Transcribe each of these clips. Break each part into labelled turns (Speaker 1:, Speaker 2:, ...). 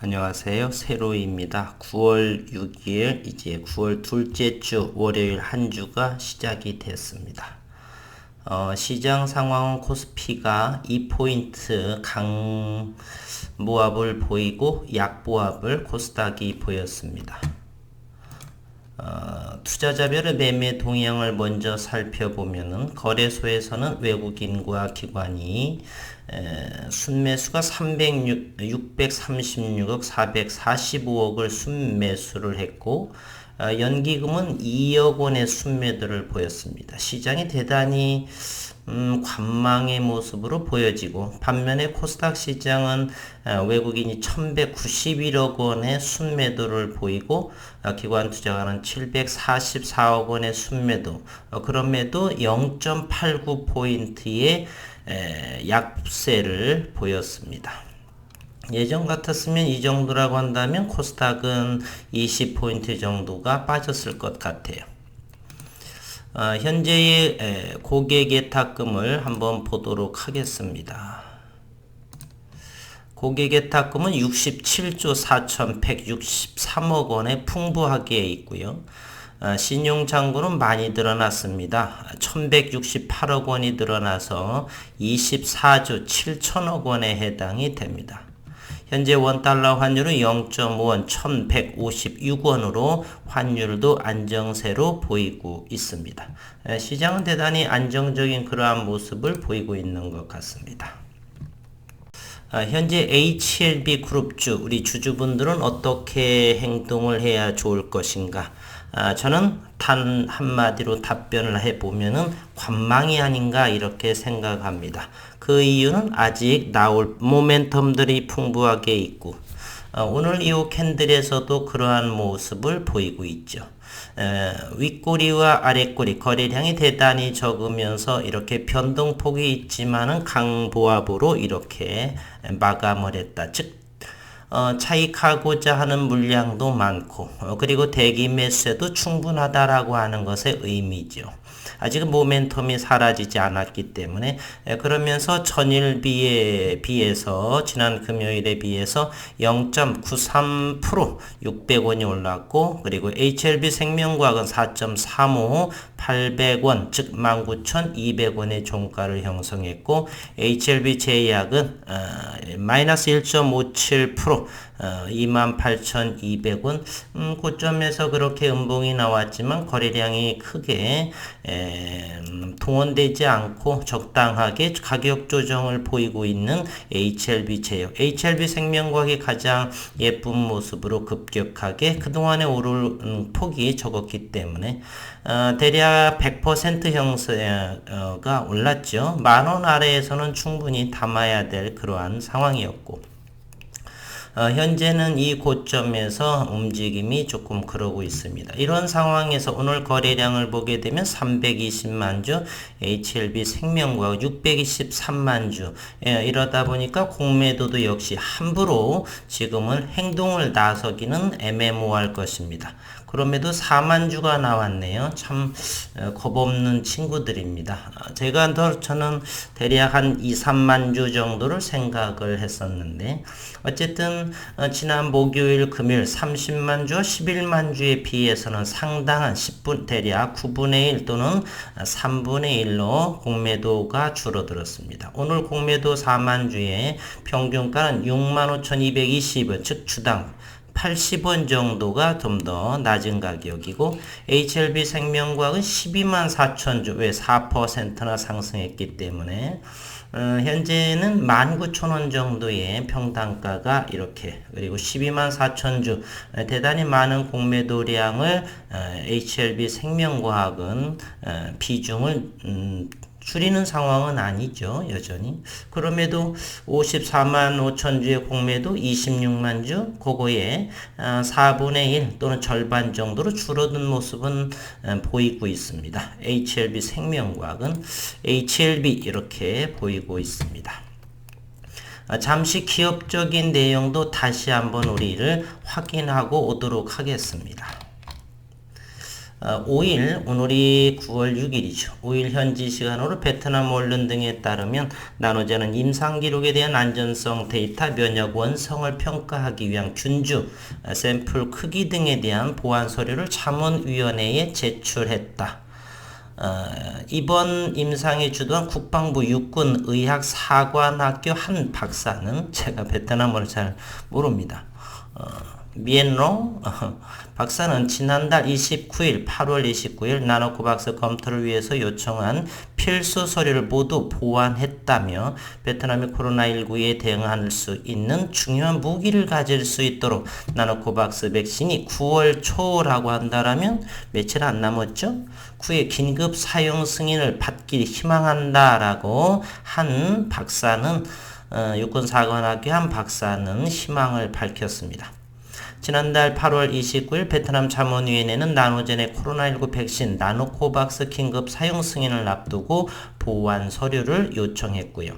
Speaker 1: 안녕하세요. 세로이입니다. 9월 6일 이제 9월 둘째 주 월요일 한 주가 시작이 됐습니다. 시장 상황은 코스피가 2포인트 강보합을 보이고 약보합을 코스닥이 보였습니다. 투자자별의 매매 동향을 먼저 살펴보면은 거래소에서는 외국인과 기관이 순매수가 636억 445억을 순매수를 했고 연기금은 2억 원의 순매도를 보였습니다. 시장이 대단히 관망의 모습으로 보여지고 반면에 코스닥 시장은 외국인이 1191억 원의 순매도를 보이고 기관 투자가는 744억 원의 순매도 그럼에도 0.89포인트의 약세를 보였습니다. 예전 같았으면 이 정도라고 한다면 코스닥은 20포인트 정도가 빠졌을 것 같아요. 현재의 고객예탁금을 한번 보도록 하겠습니다. 고객예탁금은 67조 4,163억 원에 풍부하게 있고요. 신용잔고는 많이 늘어났습니다. 1168억 원이 늘어나서 24조 7천억 원에 해당이 됩니다. 현재 원달러 환율은 0.5원 1156원으로 환율도 안정세로 보이고 있습니다. 시장은 대단히 안정적인 그러한 모습을 보이고 있는 것 같습니다. 현재 HLB 그룹주 우리 주주분들은 어떻게 행동을 해야 좋을 것인가? 저는 단 한마디로 답변을 해보면은 관망이 아닌가 이렇게 생각합니다. 그 이유는 아직 나올 모멘텀들이 풍부하게 있고 오늘 이 캔들에서도 그러한 모습을 보이고 있죠. 윗꼬리와 아랫꼬리 거래량이 대단히 적으면서 이렇게 변동폭이 있지만은 강보합으로 이렇게 마감을 했다. 즉 차익하고자 하는 물량도 많고 그리고 대기 매수에도 충분하다라고 하는 것의 의미죠. 아직은 모멘텀이 사라지지 않았기 때문에 그러면서 전일비에 비해서 지난 금요일에 비해서 0.93% 600원이 올랐고 그리고 HLB 생명과학은 4.35 800원 즉 19,200원의 종가를 형성했고 HLB 제약은 마이너스 1.57% 28,200원 고점에서 그렇게 음봉이 나왔지만 거래량이 크게 동원되지 않고 적당하게 가격 조정을 보이고 있는 HLB 제약 HLB 생명과학이 가장 예쁜 모습으로 급격하게 그동안에 오른 폭이 적었기 때문에 대략 100% 형세가 올랐죠. 만원 아래에서는 충분히 담아야 될 그러한 상황이었고 현재는 이 고점에서 움직임이 조금 그러고 있습니다. 이런 상황에서 오늘 거래량을 보게 되면 320만 주, HLB 생명과학 623만 주 이러다 보니까 공매도도 역시 함부로 지금은 행동을 나서기는 애매모호할 것입니다. 그럼에도 4만 주가 나왔네요. 참 겁없는 친구들입니다. 저는 대략 한 2, 3만 주 정도를 생각을 했었는데 어쨌든 지난 목요일 금요일 30만 주와 11만 주에 비해서는 상당한 10분 대략 9분의 1 또는 3분의 1로 공매도가 줄어들었습니다. 오늘 공매도 4만 주의 평균가는 65,220원 즉 주당 80원 정도가 좀 더 낮은 가격이고 HLB 생명과학은 124,000주 왜 4%나 상승했기 때문에 현재는 19,000원 정도의 평단가가 이렇게 그리고 124,000주 대단히 많은 공매도량을 HLB 생명과학은 비중을 줄이는 상황은 아니죠. 여전히. 그럼에도 54만 5천 주의 공매도 26만 주 그거에 4분의 1 또는 절반 정도로 줄어든 모습은 보이고 있습니다. HLB 생명과학은 HLB 이렇게 보이고 있습니다. 잠시 기업적인 내용도 다시 한번 우리를 확인하고 오도록 하겠습니다. 5일, 오늘이 9월 6일이죠. 5일 현지 시간으로 베트남 언론 등에 따르면 나노제는 임상 기록에 대한 안전성 데이터, 면역 원성을 평가하기 위한 균주, 샘플 크기 등에 대한 보안 서류를 자문위원회에 제출했다. 이번 임상에 주도한 국방부 육군의학사관학교 한 박사는 제가 베트남어를 잘 모릅니다. 미엔롱 박사는 지난달 29일 8월 29일 나노코박스 검토를 위해서 요청한 필수 서류를 모두 보완했다며 베트남이 코로나19에 대응할 수 있는 중요한 무기를 가질 수 있도록 나노코박스 백신이 9월 초라고 한다라면 며칠 안 남았죠? 9회 긴급 사용 승인을 받길 희망한다라고 한 박사는 육군사관학교 한 박사는 희망을 밝혔습니다. 지난달 8월 29일 베트남 자문위원회는 나노젠의 코로나19 백신 나노코박스 긴급 사용 승인을 앞두고 보완 서류를 요청했고요.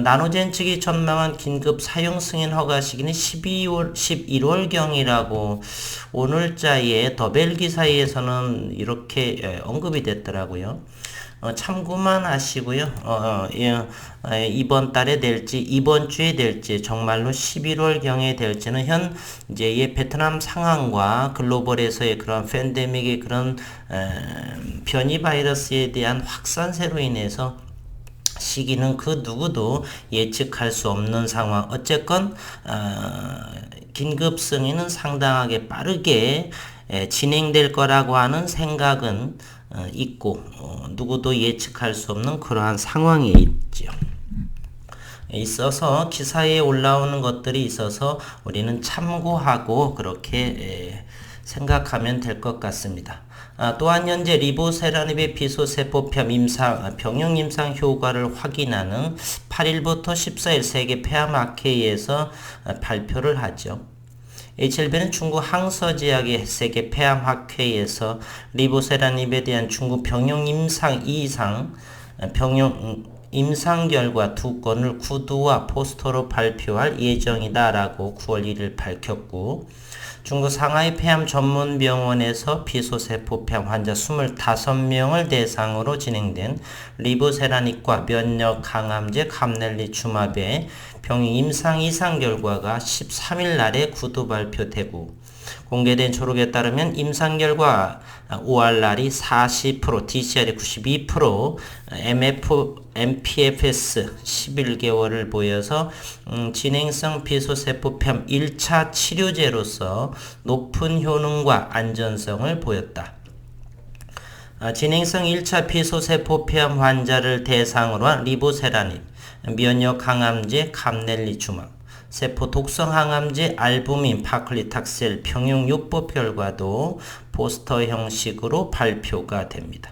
Speaker 1: 나노젠 측이 전망한 긴급 사용 승인 허가 시기는 11월경이라고 오늘자의 더벨 기사에서는 이렇게 언급이 됐더라고요. 참고만 하시고요. 이번 달에 될지 이번 주에 될지 정말로 11월경에 될지는 이제의 베트남 상황과 글로벌에서의 그런 팬데믹의 그런 변이 바이러스에 대한 확산세로 인해서 시기는 그 누구도 예측할 수 없는 상황. 어쨌건 긴급 승인은 상당하게 빠르게 진행될 거라고 하는 생각은 있고 누구도 예측할 수 없는 그러한 상황에 있어서 기사에 올라오는 것들이 있어서 우리는 참고하고 그렇게 생각하면 될 것 같습니다. 또한 현재 리보세라닙의 비소세포폐암 병용 임상 효과를 확인하는 8일부터 14일 세계 폐암학회에서 발표를 하죠. HLB는 중국 항서제약의 세계 폐암학회에서 리보세라닙에 대한 중국 병용 임상 결과 2건을 구두와 포스터로 발표할 예정이다라고 9월 1일 밝혔고, 중국 상하이 폐암 전문병원에서 비소세포폐암 환자 25명을 대상으로 진행된 리보세라닙과 면역 강암제 감넬리주맙의 병용 임상 이상 결과가 13일 날에 구두 발표되고, 공개된 초록에 따르면 임상 결과 ORR이 40%, DCR이 92%, MPFS 11개월을 보여서 진행성 비소세포폐암 1차 치료제로서 높은 효능과 안전성을 보였다. 진행성 1차 비소세포폐암 환자를 대상으로 한 리보세라닙, 면역 항암제 감넬리주맙, 세포 독성 항암제 알부민 파클리탁셀 병용 요법 결과도 포스터 형식으로 발표가 됩니다.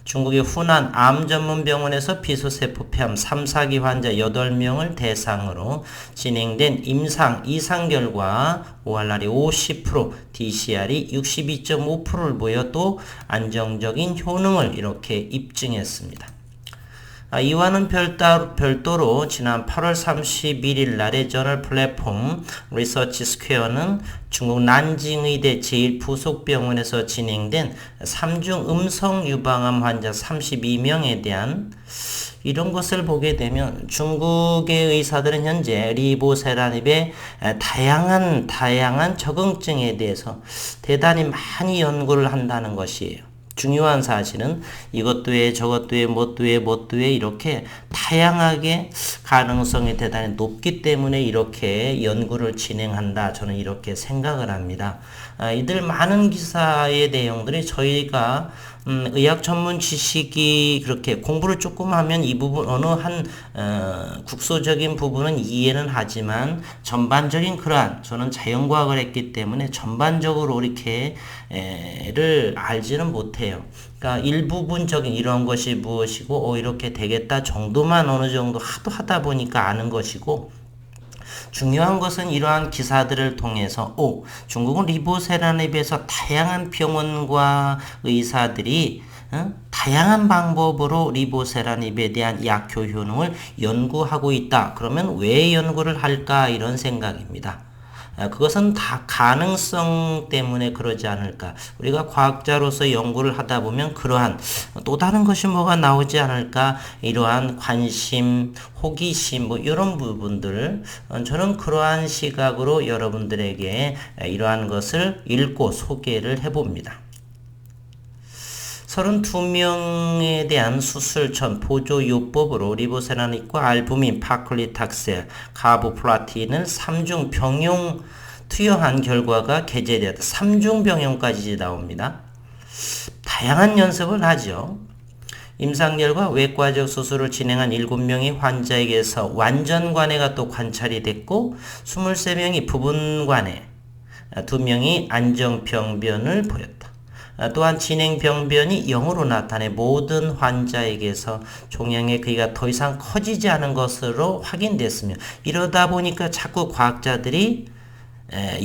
Speaker 1: 중국의 후난 암 전문 병원에서 비소세포폐암 3, 4기 환자 8명을 대상으로 진행된 임상 이상 결과 ORR이 50%, DCR이 62.5%를 보여 또 안정적인 효능을 이렇게 입증했습니다. 이와는 별도로 지난 8월 31일 날의 저널 플랫폼 리서치 스퀘어는 중국 난징의대 제1부속병원에서 진행된 3중 음성 유방암 환자 32명에 대한 이런 것을 보게 되면 중국의 의사들은 현재 리보세라닙의 다양한 적응증에 대해서 대단히 많이 연구를 한다는 것이에요. 중요한 사실은 이것도 해, 저것도 해, 뭣도 해 이렇게 다양하게 가능성이 대단히 높기 때문에 이렇게 연구를 진행한다. 저는 이렇게 생각을 합니다. 이들 많은 기사의 내용들이 저희가 의학 전문 지식이 그렇게 공부를 조금 하면 이 부분 어느 한 국소적인 부분은 이해는 하지만 전반적인 그러한 저는 자연과학을 했기 때문에 전반적으로 이렇게를 알지는 못해요. 그러니까 일부분적인 이런 것이 무엇이고 이렇게 되겠다 정도만 어느 정도 하다 보니까 아는 것이고, 중요한 것은 이러한 기사들을 통해서 중국은 리보세라닙에서 다양한 병원과 의사들이 다양한 방법으로 리보세라닙에 대한 약효 효능을 연구하고 있다. 그러면 왜 연구를 할까? 이런 생각입니다. 그것은 다 가능성 때문에 그러지 않을까. 우리가 과학자로서 연구를 하다 보면 그러한 또 다른 것이 뭐가 나오지 않을까. 이러한 관심, 호기심 뭐 이런 부분들 저는 그러한 시각으로 여러분들에게 이러한 것을 읽고 소개를 해봅니다. 32명에 대한 수술 전 보조 요법으로 리보세라닙과 알부민, 파클리탁셀, 가보플라틴을 3중 병용 투여한 결과가 게재되었다. 3중 병용까지 나옵니다. 다양한 연습을 하죠. 임상열과 외과적 수술을 진행한 7명의 환자에게서 완전 관해가 또 관찰이 됐고 23명이 부분 관해, 2명이 안정병변을 보였다. 또한 진행병변이 0으로 나타내 모든 환자에게서 종양의 크기가 더 이상 커지지 않은 것으로 확인됐으며 이러다 보니까 자꾸 과학자들이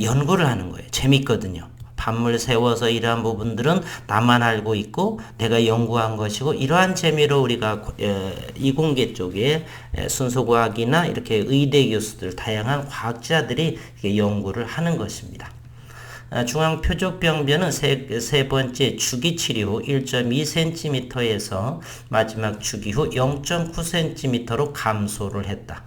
Speaker 1: 연구를 하는 거예요. 재밌거든요. 밤을 새워서 이러한 부분들은 나만 알고 있고 내가 연구한 것이고 이러한 재미로 우리가 이공계 쪽에 순서과학이나 이렇게 의대 교수들 다양한 과학자들이 연구를 하는 것입니다. 중앙표적병변은 세 번째 주기 치료 후 1.2cm에서 마지막 주기 후 0.9cm로 감소를 했다.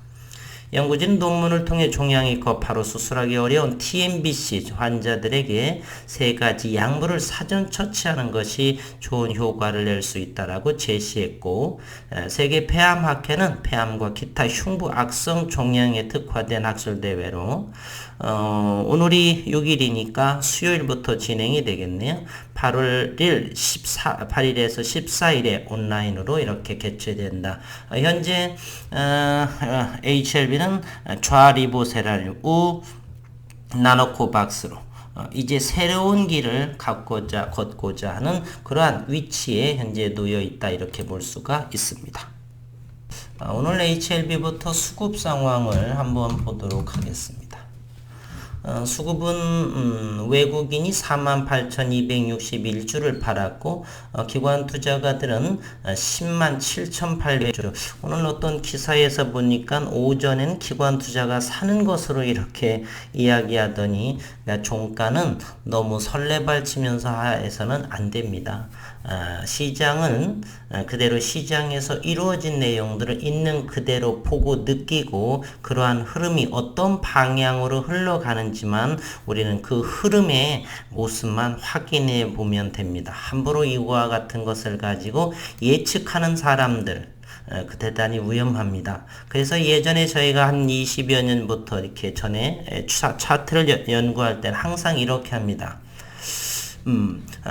Speaker 1: 연구진 논문을 통해 종양이 커 바로 수술하기 어려운 TNBC 환자들에게 세 가지 약물을 사전 처치하는 것이 좋은 효과를 낼 수 있다라고 제시했고, 세계 폐암학회는 폐암과 기타 흉부 악성 종양에 특화된 학술대회로 오늘이 6일이니까 수요일부터 진행이 되겠네요. 8일에서 14일에 온라인으로 이렇게 개최된다. 현재 HLB는 좌리보세라늄, 우 나노코박스로 이제 새로운 길을 걷고자 하는 그러한 위치에 현재 놓여 있다 이렇게 볼 수가 있습니다. 오늘 HLB부터 수급 상황을 한번 보도록 하겠습니다. 수급은 외국인이 48,261주를 팔았고 기관 투자가들은 107,800주. 오늘 어떤 기사에서 보니까 오전엔 기관 투자가 사는 것으로 이렇게 이야기하더니 종가는 너무 설레발치면서 해서는 안 됩니다. 시장은 그대로 시장에서 이루어진 내용들을 있는 그대로 보고 느끼고 그러한 흐름이 어떤 방향으로 흘러가는지만 우리는 그 흐름의 모습만 확인해 보면 됩니다. 함부로 이와 같은 것을 가지고 예측하는 사람들 대단히 위험합니다. 그래서 예전에 저희가 한 20여 년부터 이렇게 전에 차트를 연구할 때는 항상 이렇게 합니다.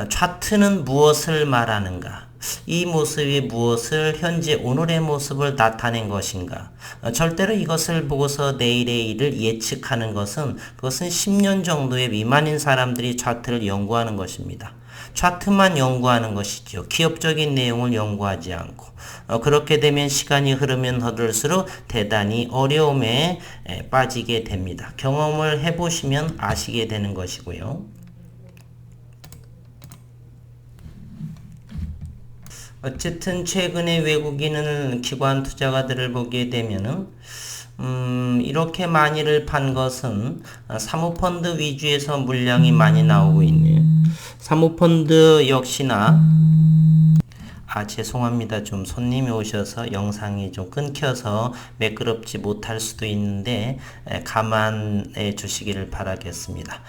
Speaker 1: 차트는 무엇을 말하는가? 이 모습이 무엇을 현재 오늘의 모습을 나타낸 것인가? 절대로 이것을 보고서 내일의 일을 예측하는 그것은 10년 정도의 미만인 사람들이 차트를 연구하는 것입니다. 차트만 연구하는 것이죠. 기업적인 내용을 연구하지 않고 그렇게 되면 시간이 흐르면 흐를수록 대단히 어려움에 빠지게 됩니다. 경험을 해보시면 아시게 되는 것이고요. 어쨌든 최근에 외국인은 기관 투자가들을 보게 되면은 이렇게 많이를 판 것은 사모펀드 위주에서 물량이 많이 나오고 있네요. 사모펀드 역시나 죄송합니다. 좀 손님이 오셔서 영상이 좀 끊겨서 매끄럽지 못할 수도 있는데 감안해 주시기를 바라겠습니다.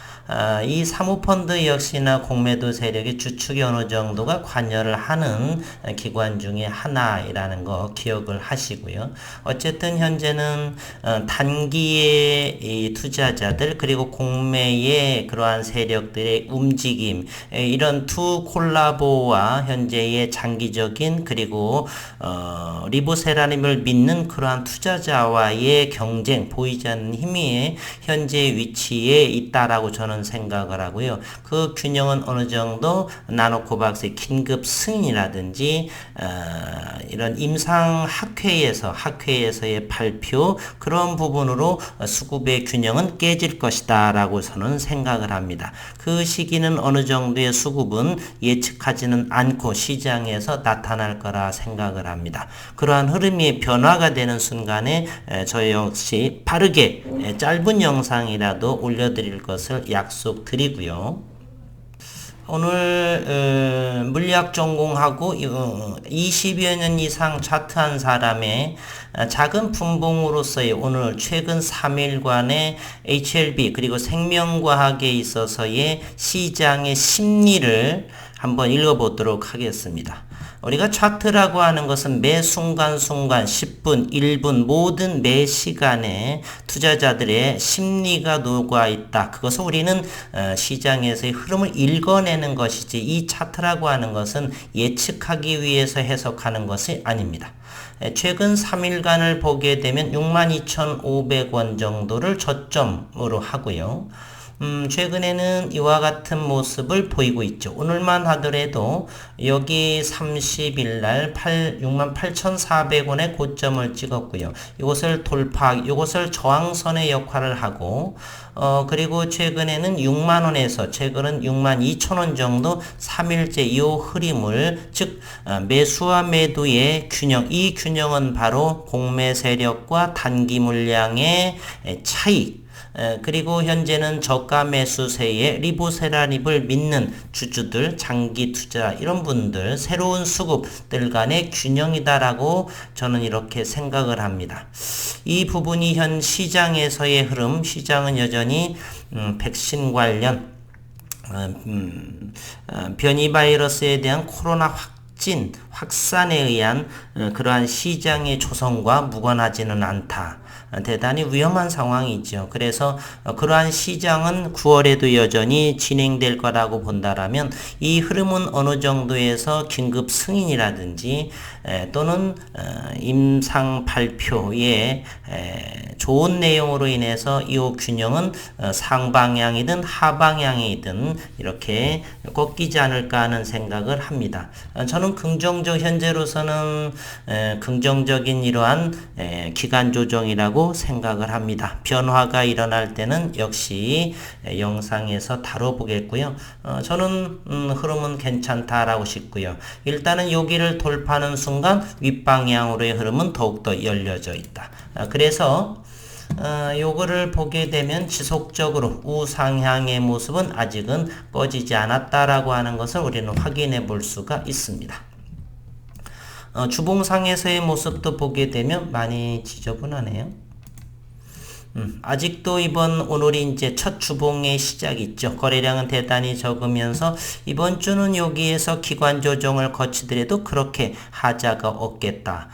Speaker 1: 이 사모펀드 역시나 공매도 세력의 주축이 어느 정도가 관여를 하는 기관 중에 하나이라는 거 기억을 하시고요. 어쨌든 현재는 단기의 이 투자자들 그리고 공매의 그러한 세력들의 움직임 이런 두 콜라보와 현재의 장기적 그리고 리보세라늄을 믿는 그러한 투자자와의 경쟁 보이지 않는 힘이 현재 위치에 있다라고 저는 생각을 하고요. 그 균형은 어느 정도 나노코박스의 긴급 승인이라든지 이런 임상 학회에서의 발표 그런 부분으로 수급의 균형은 깨질 것이다 라고 저는 생각을 합니다. 그 시기는 어느 정도의 수급은 예측하지는 않고 시장에서 나타날 거라 생각을 합니다. 그러한 흐름이 변화가 되는 순간에 저 역시 빠르게 짧은 영상이라도 올려드릴 것을 약속드리고요. 오늘 물리학 전공하고 20여 년 이상 차트한 사람의 작은 분봉으로서의 오늘 최근 3일간의 HLB 그리고 생명과학에 있어서의 시장의 심리를 한번 읽어보도록 하겠습니다. 우리가 차트라고 하는 것은 매 순간순간 10분, 1분 모든 매 시간에 투자자들의 심리가 녹아 있다. 그것을 우리는 시장에서의 흐름을 읽어내는 것이지 이 차트라고 하는 것은 예측하기 위해서 해석하는 것이 아닙니다. 최근 3일간을 보게 되면 62,500원 정도를 저점으로 하고요. 최근에는 이와 같은 모습을 보이고 있죠. 오늘만 하더라도 여기 30일 날 68,400원의 고점을 찍었고요. 이것을 이것을 저항선의 역할을 하고 그리고 최근에는 6만원에서 최근은 62,000원 정도 3일째 이 흐름을 즉 매수와 매도의 균형, 이 균형은 바로 공매 세력과 단기 물량의 차이 그리고 현재는 저가 매수세에 리보세라립을 믿는 주주들, 장기 투자 이런 분들, 새로운 수급들 간의 균형이다라고 저는 이렇게 생각을 합니다. 이 부분이 현 시장에서의 흐름, 시장은 여전히 백신 관련 변이 바이러스에 대한 코로나 확산에 의한 그러한 시장의 조성과 무관하지는 않다. 대단히 위험한 상황이죠. 그래서 그러한 시장은 9월에도 여전히 진행될 거라고 본다라면 이 흐름은 어느 정도에서 긴급 승인이라든지 또는 임상 발표의 좋은 내용으로 인해서 이 균형은 상방향이든 하방향이든 이렇게 꺾이지 않을까 하는 생각을 합니다. 저는 현재로서는 긍정적인 이러한 기간 조정이라고 생각을 합니다. 변화가 일어날 때는 역시 영상에서 다뤄보겠고요. 저는 흐름은 괜찮다라고 싶고요. 일단은 여기를 돌파하는 순간 윗방향으로의 흐름은 더욱더 열려져 있다. 그래서 요거를 보게 되면 지속적으로 우상향의 모습은 아직은 꺼지지 않았다라고 하는 것을 우리는 확인해 볼 수가 있습니다. 주봉상에서의 모습도 보게 되면 많이 지저분하네요. 아직도 오늘이 이제 첫 주봉의 시작이 있죠. 거래량은 대단히 적으면서 이번 주는 여기에서 기관 조정을 거치더라도 그렇게 하자가 없겠다.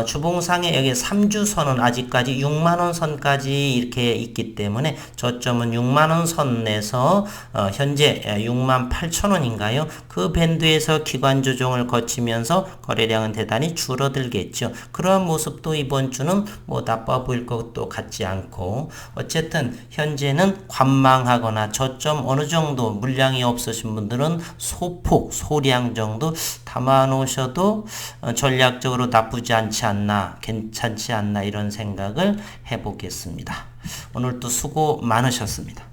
Speaker 1: 주봉상에 여기 3주선은 아직까지 6만원 선까지 이렇게 있기 때문에 저점은 6만원 선에서 현재 68,000원인가요? 그 밴드에서 기관 조정을 거치면서 거래량은 대단히 줄어들겠죠. 그러한 모습도 이번 주는 뭐 나빠 보일 것도 같지 않고 어쨌든 현재는 관망하거나 저점 어느 정도 물량이 없으신 분들은 소량 정도 담아 놓으셔도 전략적으로 나쁘지 않지 않나, 괜찮지 않나 이런 생각을 해보겠습니다. 오늘도 수고 많으셨습니다.